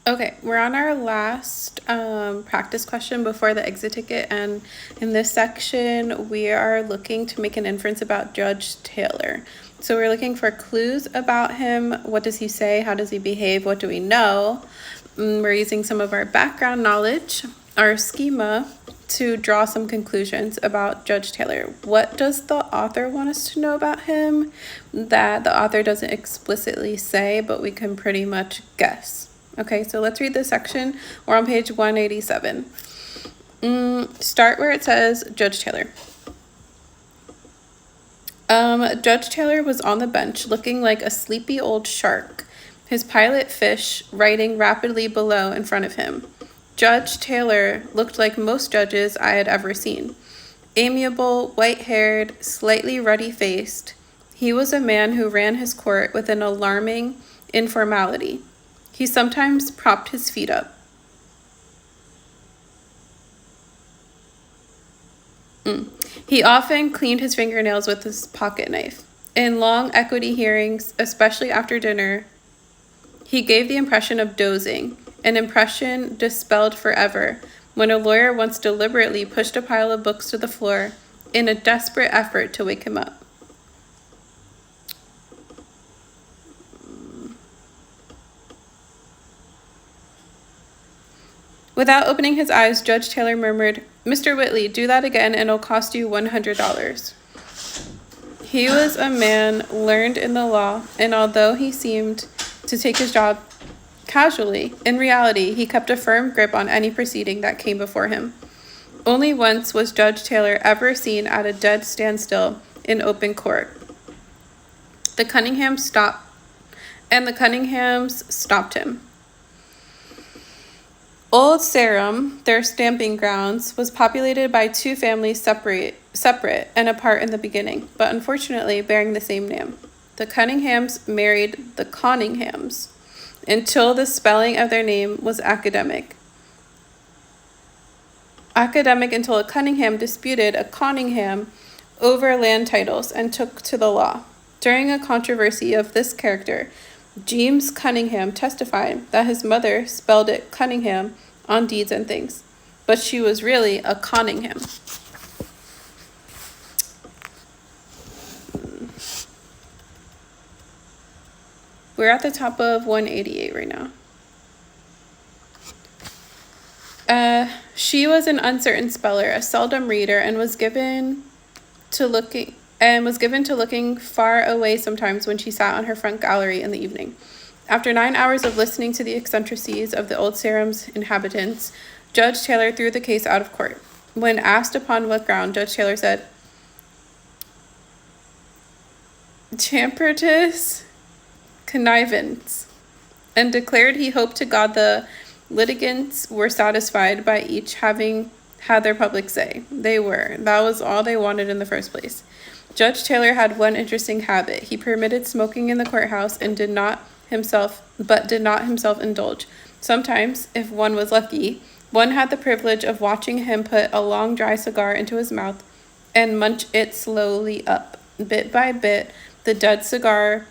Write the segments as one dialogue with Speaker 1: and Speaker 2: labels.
Speaker 1: Okay, we're on our last practice question before the exit ticket, and in this section we are looking to make an inference about Judge Taylor. So we're looking for clues about him. What does he say? How does he behave? What do we know? We're using some of our background knowledge, our schema, to draw some conclusions about Judge Taylor. What does the author want us to know about him that the author doesn't explicitly say, but we can pretty much guess? Okay, so let's read this section. We're on page 187. Start where it says Judge Taylor. Judge Taylor was on the bench looking like a sleepy old shark, his pilot fish riding rapidly below in front of him. Judge Taylor looked like most judges I had ever seen. Amiable, white-haired, slightly ruddy-faced, he was a man who ran his court with an alarming informality. He sometimes propped his feet up. He often cleaned his fingernails with his pocket knife. In long equity hearings, especially after dinner, he gave the impression of dozing, an impression dispelled forever when a lawyer once deliberately pushed a pile of books to the floor in a desperate effort to wake him up. Without opening his eyes, Judge Taylor murmured, "Mr. Whitley, do that again and it'll cost you $100. He was a man learned in the law, and although he seemed to take his job casually, in reality, he kept a firm grip on any proceeding that came before him. Only once was Judge Taylor ever seen at a dead standstill in open court. The Cunninghams stopped him. Old Sarum, their stamping grounds, was populated by two families separate and apart in the beginning, but unfortunately bearing the same name. The Cunninghams married the Conninghams until the spelling of their name was academic. Until a Cunningham disputed a Conningham over land titles and took to the law. During a controversy of this character, James Cunningham testified that his mother spelled it Cunningham on deeds and things, but she was really a Conningham. We're at the top of 188 right now. She was an uncertain speller, a seldom reader, and was given to looking far away sometimes when she sat on her front gallery in the evening. After 9 hours of listening to the eccentricities of the Old Sarum's inhabitants, Judge Taylor threw the case out of court. When asked upon what ground, Judge Taylor said, "Champertus connivance," and declared he hoped to God the litigants were satisfied by each having had their public say. They were. That was all they wanted in the first place. Judge Taylor had one interesting habit. He permitted smoking in the courthouse and did not himself indulge. Sometimes, if one was lucky, one had the privilege of watching him put a long dry cigar into his mouth and munch it slowly up. Bit by bit, the dead cigar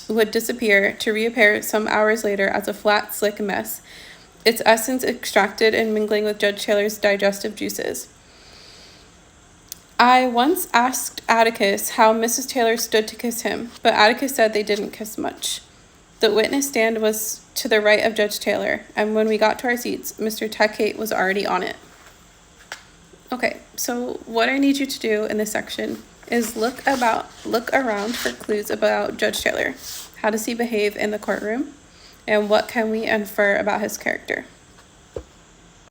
Speaker 1: would disappear to reappear some hours later as a flat, slick mess, its essence extracted and mingling with Judge Taylor's digestive juices. I once asked Atticus how Mrs. Taylor stood to kiss him, but Atticus said they didn't kiss much. The witness stand was to the right of Judge Taylor, and when we got to our seats, Mr. Techate was already on it. Okay, so what I need you to do in this section is look around for clues about Judge Taylor. How does he behave in the courtroom? And what can we infer about his character?